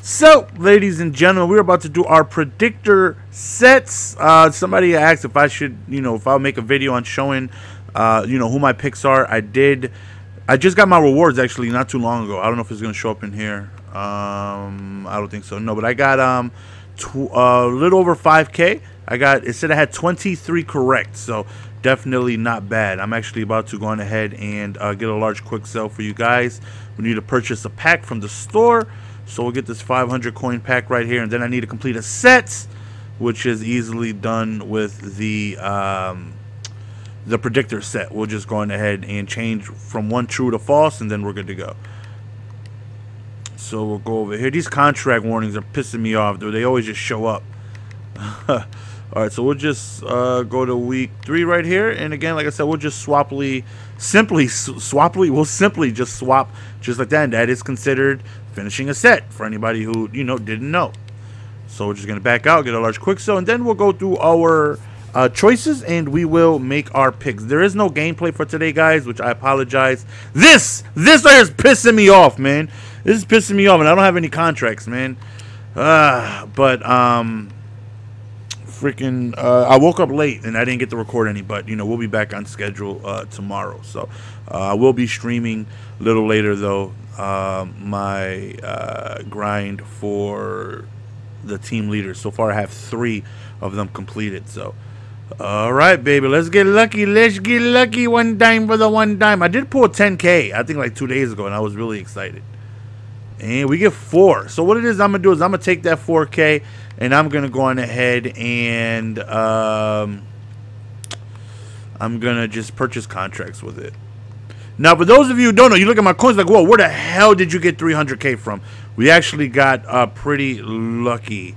So, ladies and gentlemen, we're about to do our predictor sets. Somebody asked if I should, if I'll make a video on showing, who my picks are. I did. I just got my rewards actually not too long ago. I don't know if it's gonna show up in here. I don't think so. No, but I got a little over 5K. It said I had 23 correct, so definitely not bad. I'm actually about to go on ahead and get a large quick sell for you guys. We need to purchase a pack from the store. So we'll get this 500 coin pack right here, and then I need to complete a set, which is easily done with the predictor set. We'll just go on ahead and change from 1 true to false, and then we're good to go. So we'll go over here. These contract warnings are pissing me off, dude. They always just show up. All right, so we'll just go to week 3 right here, and again, like I said, we'll just we'll simply just swap just like that, and that is considered finishing a set for anybody who didn't know. So we're just gonna back out, get a large quick sell, and then we'll go through our choices and we will make our picks. There is no gameplay for today, guys, which I apologize. This right here is pissing me off, man. This is pissing me off, and I don't have any contracts, man. Freaking I woke up late and I didn't get to record any, but we'll be back on schedule tomorrow. So I will be streaming a little later though, my grind for the team leaders. So far I have 3 of them completed. So all right, baby, let's get lucky. Let's get lucky one time for the one time. I did pull 10K I think like 2 days ago, and I was really excited. And we get 4. So what it is I'm gonna do is I'm gonna take that 4K and I'm gonna go on ahead and I'm gonna just purchase contracts with it. Now, for those of you who don't know, you look at my coins like, whoa, where the hell did you get 300K from? We actually got pretty lucky.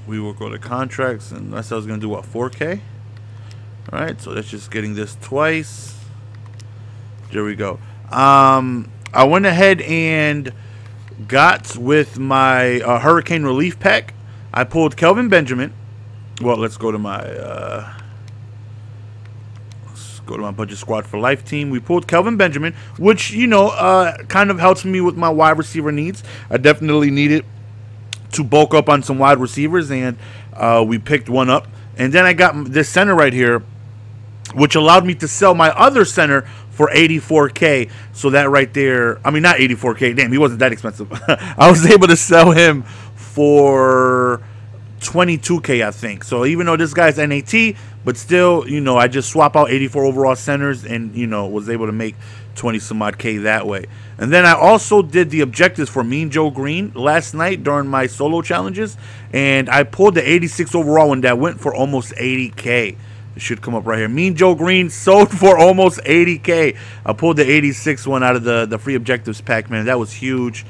We will go to contracts, and that's how I was gonna do what, 4K. All right, so that's just getting this twice. There we go. I went ahead and got with my hurricane relief pack. I pulled Kelvin Benjamin. Well, let's go to my budget squad for life team. We pulled Kelvin Benjamin, which kind of helps me with my wide receiver needs. I definitely needed to bulk up on some wide receivers, and we picked one up. And then I got this center right here, which allowed me to sell my other center for 84K. So that right there, I mean, not 84K, damn, he wasn't that expensive. I was able to sell him for 22K, I think. So even though this guy's NAT, but still, I just swap out 84 overall centers and, was able to make 20 some odd K that way. And then I also did the objectives for Mean Joe Green last night during my solo challenges, and I pulled the 86 overall one that went for almost 80K. It should come up right here. Mean Joe Green sold for almost 80K. I pulled the 86 one out of the free objectives pack, man. That was huge.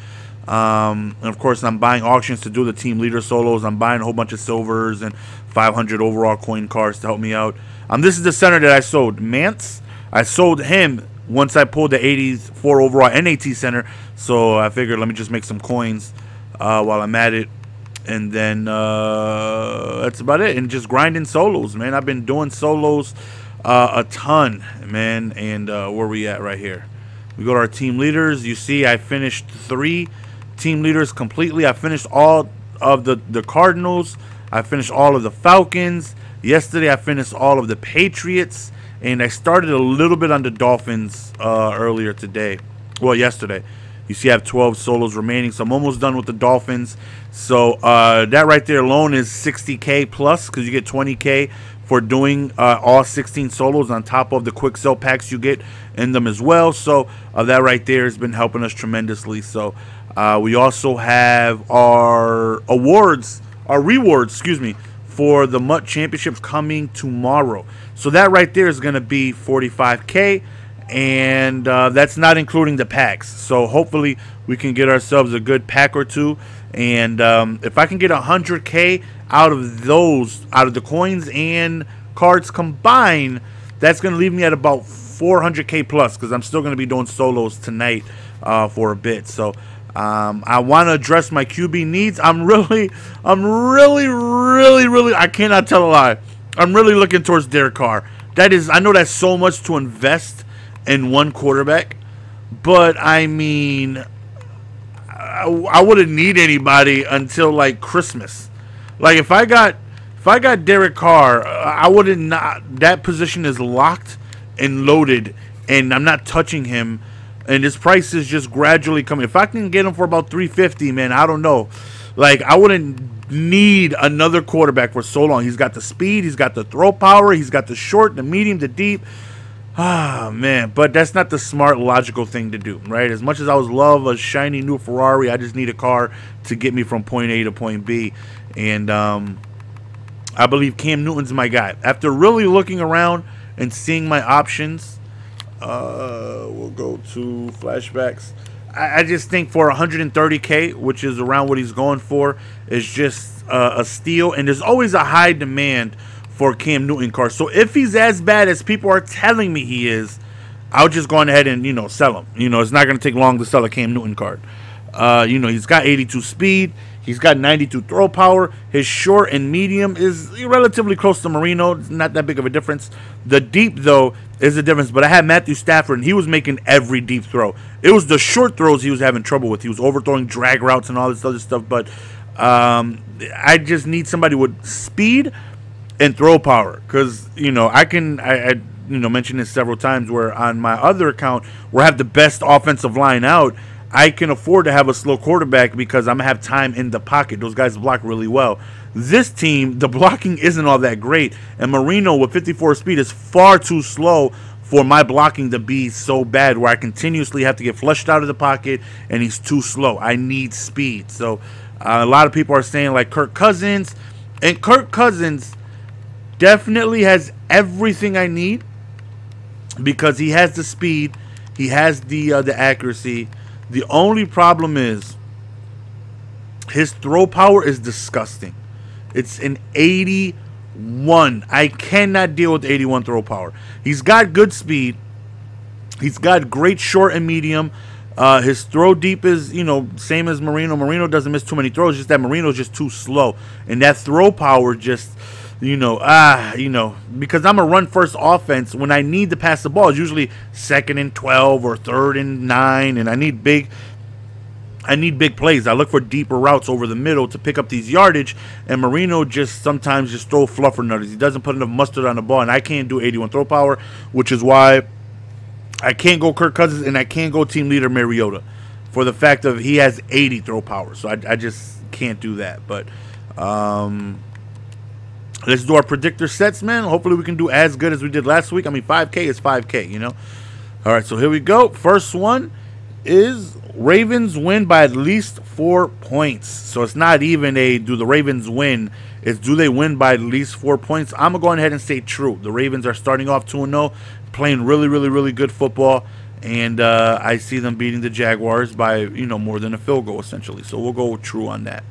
And of course, I'm buying auctions to do the team leader solos. I'm buying a whole bunch of silvers and 500 overall coin cards to help me out. This is the center that I sold. Mance, I sold him once I pulled the 84 overall NAT center. So I figured let me just make some coins while I'm at it. And then that's about it. And just grinding solos, man. I've been doing solos a ton, man. And where we at right here? We go to our team leaders. You see I finished 3 team leaders completely. I finished all of the Cardinals. I finished all of the Falcons. Yesterday I finished all of the Patriots. And I started a little bit on the Dolphins earlier today. Well, yesterday. You see I have 12 solos remaining, so I'm almost done with the Dolphins. So that right there alone is 60K plus, because you get 20K for doing all 16 solos on top of the quick sell packs you get in them as well. So that right there has been helping us tremendously. So we also have our rewards, excuse me, for the MUT Championships coming tomorrow. So that right there is going to be 45K. And that's not including the packs. So hopefully we can get ourselves a good pack or 2. And if I can get 100K out of those, out of the coins and cards combined, that's going to leave me at about 400K plus, because I'm still going to be doing solos tonight for a bit. So I want to address my QB needs. I'm really, I cannot tell a lie. I'm really looking towards Derek Carr. That is, I know that's so much to invest in one quarterback, but I mean, I wouldn't need anybody until like Christmas. Like if I got Derek Carr, I wouldn't not. That position is locked and loaded, and I'm not touching him. And his price is just gradually coming. If I can get him for about $350, man, I don't know. Like I wouldn't need another quarterback for so long. He's got the speed, he's got the throw power, he's got the short, the medium, the deep. Ah, man, but that's not the smart, logical thing to do, right? As much as I would love a shiny new Ferrari, I just need a car to get me from point A to point B. And I believe Cam Newton's my guy. After really looking around and seeing my options, we'll go to flashbacks. I just think for 130K, which is around what he's going for, is just a steal. And there's always a high demand for Cam Newton card. So if he's as bad as people are telling me he is, I'll just go on ahead and, you know, sell him. You know, it's not going to take long to sell a Cam Newton card. You know, he's got 82 speed. He's got 92 throw power. His short and medium is relatively close to Marino. It's not that big of a difference. The deep, though, is a difference. But I had Matthew Stafford, and he was making every deep throw. It was the short throws he was having trouble with. He was overthrowing drag routes and all this other stuff. But I just need somebody with speed and throw power, because you know I you know mentioned this several times where on my other account where I have the best offensive line out, I can afford to have a slow quarterback because I'm gonna have time in the pocket. Those guys block really well. This team, the blocking isn't all that great, and Marino with 54 speed is far too slow for my blocking to be so bad where I continuously have to get flushed out of the pocket, and he's too slow. I need speed. So a lot of people are saying like Kirk Cousins, and Kirk Cousins definitely has everything I need because he has the speed, he has the accuracy. The only problem is his throw power is disgusting. It's an 81. I cannot deal with 81 throw power. He's got good speed. He's got great short and medium. His throw deep is, you know, same as Marino. Marino doesn't miss too many throws, just that Marino's just too slow. And that throw power just, you know, because I'm a run-first offense. When I need to pass the ball, it's usually 2nd and 12 or 3rd and 9, and I need big plays. I look for deeper routes over the middle to pick up these yardage, and Marino just sometimes just throw fluffernutters. He doesn't put enough mustard on the ball, and I can't do 81 throw power, which is why I can't go Kirk Cousins, and I can't go team leader Mariota for the fact of he has 80 throw power. So I just can't do that. But let's do our predictor sets, man. Hopefully we can do as good as we did last week. I mean, 5K is 5K, you know. All right, so here we go. First one is Ravens win by at least 4 points. So it's not even a do the Ravens win. It's do they win by at least 4 points. I'm going to go ahead and say true. The Ravens are starting off 2-0, playing really, really, really good football. And I see them beating the Jaguars by, you know, more than a field goal, essentially. So we'll go true on that.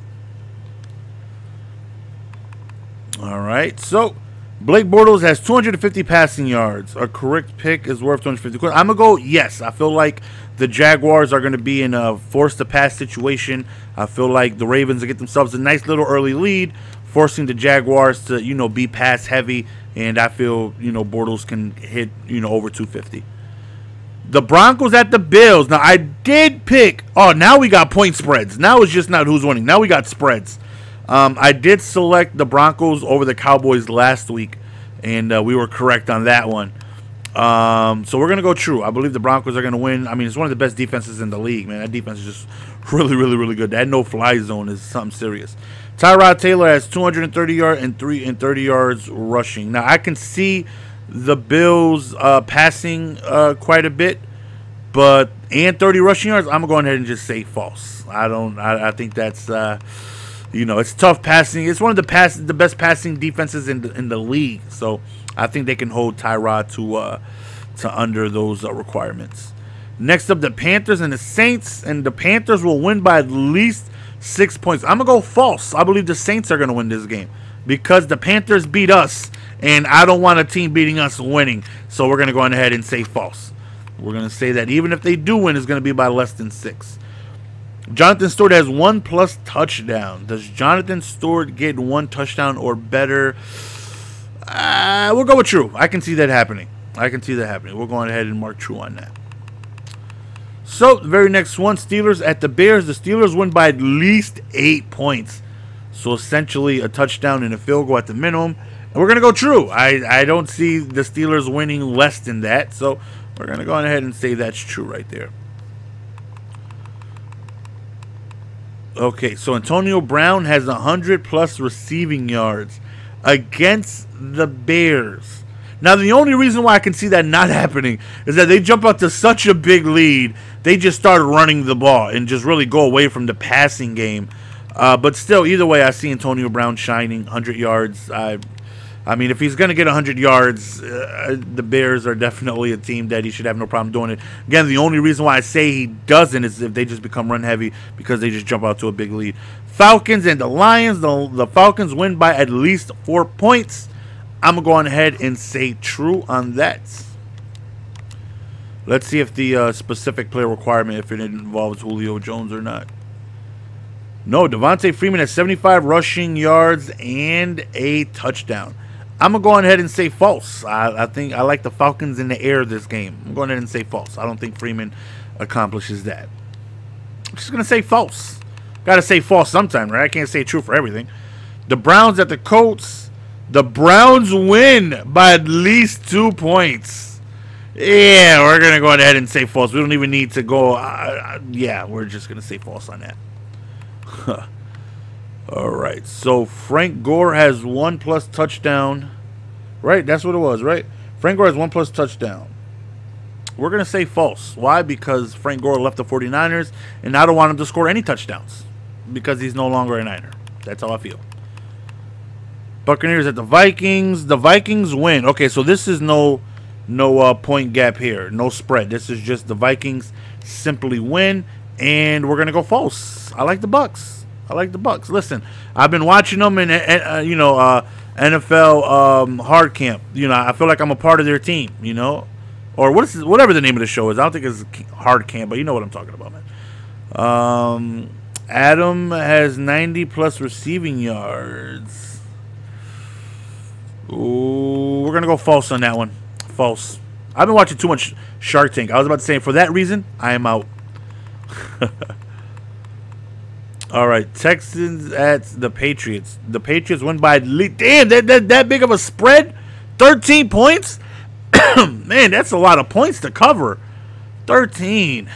All right, so Blake Bortles has 250 passing yards. A correct pick is worth 250. I'm going to go yes. I feel like the Jaguars are going to be in a force-to-pass situation. I feel like the Ravens will get themselves a nice little early lead, forcing the Jaguars to, you know, be pass-heavy. And I feel, you know, Bortles can hit, you know, over 250. The Broncos at the Bills. Now, I did pick. Oh, now we got point spreads. Now it's just not who's winning. Now we got spreads. I did select the Broncos over the Cowboys last week, and we were correct on that one. So we're going to go true. I believe the Broncos are going to win. I mean, it's one of the best defenses in the league, man. That defense is just really, really, really good. That no-fly zone is something serious. Tyrod Taylor has 230 yards and 30 yards rushing. Now, I can see the Bills passing quite a bit, and 30 rushing yards, I'm going to go ahead and just say false. I think that's... you know, it's tough passing. It's one of the best passing defenses in the league. So I think they can hold Tyrod to under those requirements. Next up, the Panthers and the Saints, and the Panthers will win by at least 6 points. I'm gonna go false. I believe the Saints are gonna win this game because the Panthers beat us, and I don't want a team beating us winning. So we're gonna go on ahead and say false. We're gonna say that even if they do win, it's gonna be by less than 6. Jonathan Stewart has 1+ touchdown. Does Jonathan Stewart get 1 touchdown or better? We'll go with true. I can see that happening. We'll go on ahead and mark true on that. So, the very next one, Steelers at the Bears. The Steelers win by at least 8 points. So, essentially, a touchdown and a field goal at the minimum. And we're going to go true. I don't see the Steelers winning less than that. So, we're going to go ahead and say that's true right there. Okay, so Antonio Brown has 100-plus receiving yards against the Bears. Now, the only reason why I can see that not happening is that they jump out to such a big lead, they just started running the ball and just really go away from the passing game. But still, either way, I see Antonio Brown shining, 100 yards. I mean, if he's going to get 100 yards, the Bears are definitely a team that he should have no problem doing it. Again, the only reason why I say he doesn't is if they just become run-heavy because they just jump out to a big lead. Falcons and the Lions. The Falcons win by at least 4 points. I'm going to go on ahead and say true on that. Let's see if the specific player requirement, if it involves Julio Jones or not. No, Devontae Freeman has 75 rushing yards and a touchdown. I'm going to go on ahead and say false. I think I like the Falcons in the air this game. I'm going ahead and say false. I don't think Freeman accomplishes that. I'm just going to say false. Got to say false sometime, right? I can't say true for everything. The Browns at the Colts. The Browns win by at least 2 points. Yeah, we're going to go ahead and say false. We don't even need to go. Yeah, we're just going to say false on that. All right. So Frank Gore has 1+ touchdown. Right? That's what it was, right? Frank Gore has 1+ touchdown. We're going to say false. Why? Because Frank Gore left the 49ers, and I don't want him to score any touchdowns because he's no longer a Niner. That's how I feel. Buccaneers at the Vikings. The Vikings win. Okay, so this is no point gap here. No spread. This is just the Vikings simply win, and we're going to go false. I like the Bucs. I like the Bucs. Listen, I've been watching them in NFL hard camp. You know, I feel like I'm a part of their team, you know. Or whatever the name of the show is. I don't think it's hard camp, but you know what I'm talking about, man. Adam has 90+ receiving yards. Ooh, we're going to go false on that one. False. I've been watching too much Shark Tank. I was about to say, for that reason, I am out. All right, Texans at the Patriots. The Patriots win by damn, that big of a spread? 13 points? Man, that's a lot of points to cover. 13.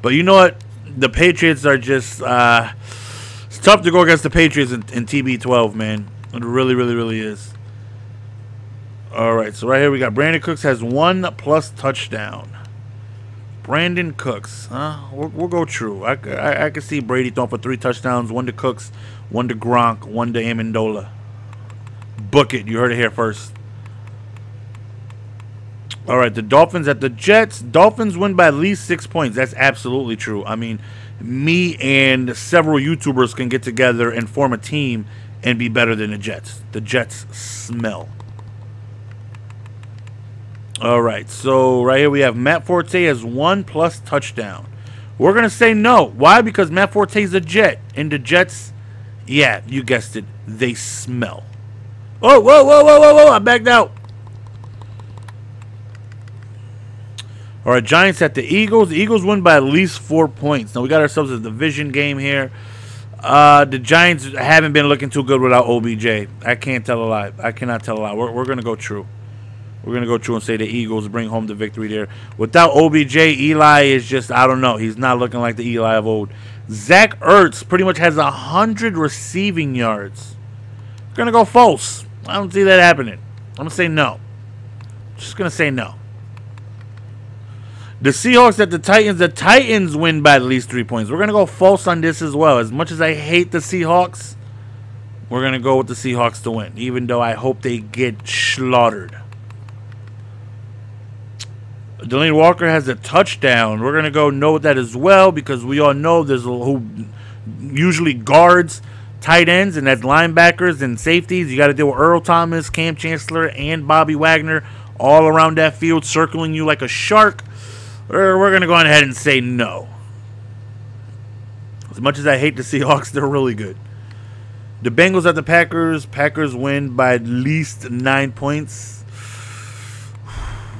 But you know what? The Patriots are just it's tough to go against the Patriots in TB12, man. It really, really, really is. All right, so right here we got Brandon Cooks has 1+ touchdown. Brandon Cooks, we'll go true. I can see Brady throwing for 3 touchdowns, 1 to Cooks, 1 to Gronk, 1 to Amendola. Book it. You heard it here first. All right, the Dolphins at the Jets. Dolphins win by at least 6 points. That's absolutely true. I mean, me and several YouTubers can get together and form a team and be better than the Jets. The Jets smell. All right, so right here we have Matt Forte has 1+ touchdown. We're going to say no. Why? Because Matt Forte is a Jet, and the Jets, yeah, you guessed it, they smell. Oh, whoa, I backed out. All right, Giants at the Eagles. The Eagles win by at least 4 points. Now, we got ourselves a division game here. The Giants haven't been looking too good without OBJ. I can't tell a lie. I cannot tell a lie. We're going to go true. We're going to go true and say the Eagles bring home the victory there. Without OBJ, Eli is just, I don't know. He's not looking like the Eli of old. Zach Ertz pretty much has 100 receiving yards. We're going to go false. I don't see that happening. I'm going to say no. Just going to say no. The Seahawks at the Titans. The Titans win by at least 3 points. We're going to go false on this as well. As much as I hate the Seahawks, we're going to go with the Seahawks to win. Even though I hope they get slaughtered. Delaney Walker has a touchdown. We're going to go no with that as well because we all know there's who usually guards tight ends, and that's linebackers and safeties. You got to deal with Earl Thomas, Cam Chancellor, and Bobby Wagner all around that field circling you like a shark. We're going to go on ahead and say no. As much as I hate the Seahawks, they're really good. The Bengals at the Packers. Packers win by at least 9 points.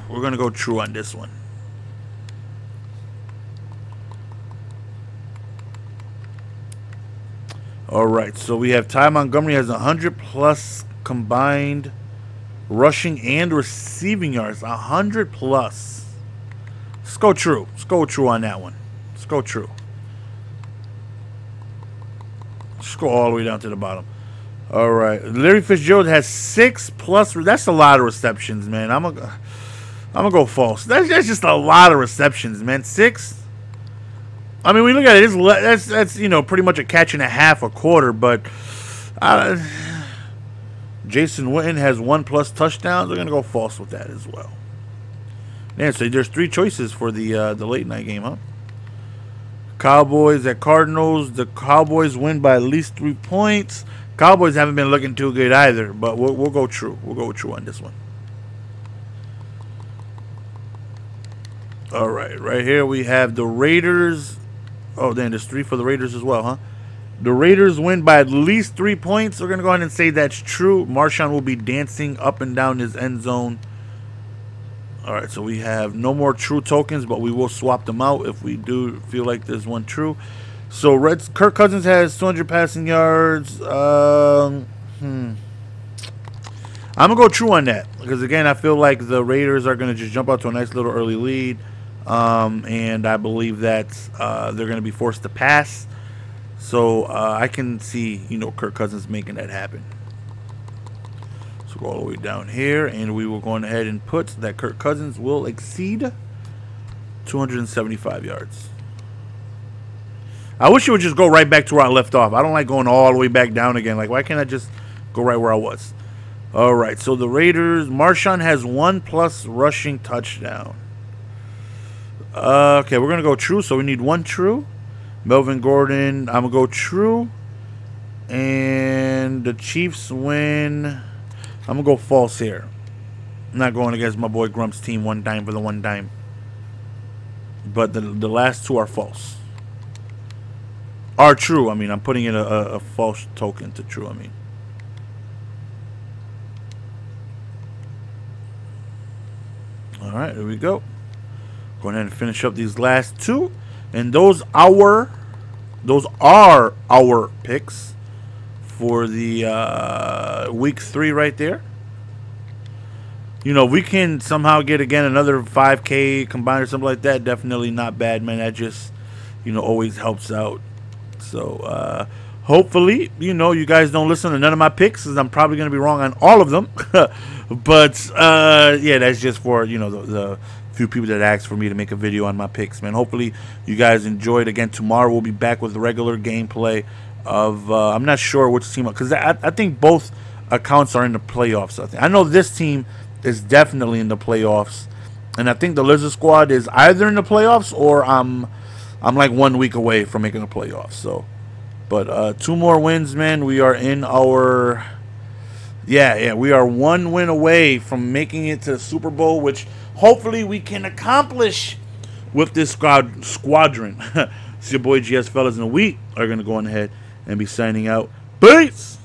We're going to go true on this one. All right, so we have Ty Montgomery has 100 plus combined rushing and receiving yards. 100 plus. Let's go true. Let's go true on that one. Let's go true. Let's go all the way down to the bottom. All right, Larry Fitzgerald has 6 plus. That's a lot of receptions, man. I'm gonna go false. That's just a lot of receptions, man. 6. I mean, we look at it. That's you know, pretty much a catch and a half, a quarter. But Jason Witten has 1 plus touchdowns. We're gonna go false with that as well. Yeah, so there's 3 choices for the late night game, huh? Cowboys at Cardinals. The Cowboys win by at least 3 points. Cowboys haven't been looking too good either, but we'll go true. We'll go true on this one. All right, right here we have the Raiders. Oh, then there's 3 for the Raiders as well, huh? The Raiders win by at least 3 points. We're going to go ahead and say that's true. Marshawn will be dancing up and down his end zone. All right, so we have no more true tokens, but we will swap them out if we do feel like there's one true. So Kirk Cousins has 200 passing yards. I'm going to go true on that because, again, I feel like the Raiders are going to just jump out to a nice little early lead. And I believe that they're going to be forced to pass. So I can see, you know, Kirk Cousins making that happen. So go all the way down here, and we will go ahead and put that Kirk Cousins will exceed 275 yards. I wish it would just go right back to where I left off. I don't like going all the way back down again. Like, why can't I just go right where I was? All right, so the Raiders, Marshawn has 1 plus rushing touchdown. Okay, we're going to go true, so we need 1 true. Melvin Gordon, I'm going to go true. And the Chiefs win. I'm going to go false here. I'm not going against my boy Grump's team one time for the one time. But the last 2 are false. Are true, I mean. I'm putting in a false token to true, I mean. All right, here we go. Go ahead and finish up these last 2. And those are our picks for the week 3 right there. You know, we can somehow get, again, another 5K combined or something like that. Definitely not bad, man. That just, you know, always helps out. So, hopefully, you know, you guys don't listen to none of my picks because I'm probably going to be wrong on all of them. But, yeah, that's just for, you know, the few people that asked for me to make a video on my picks, man. Hopefully, you guys enjoyed. Again, tomorrow we'll be back with regular gameplay of, I'm not sure which team, because I think both accounts are in the playoffs. I know this team is definitely in the playoffs. And I think the Lizard Squad is either in the playoffs or I'm like 1 week away from making the playoffs. So, but 2 more wins, man. We are in our, yeah, we are 1 win away from making it to the Super Bowl, which hopefully we can accomplish with this squadron. It's your boy GS Fellas, and we are going to go on ahead and be signing out. Peace!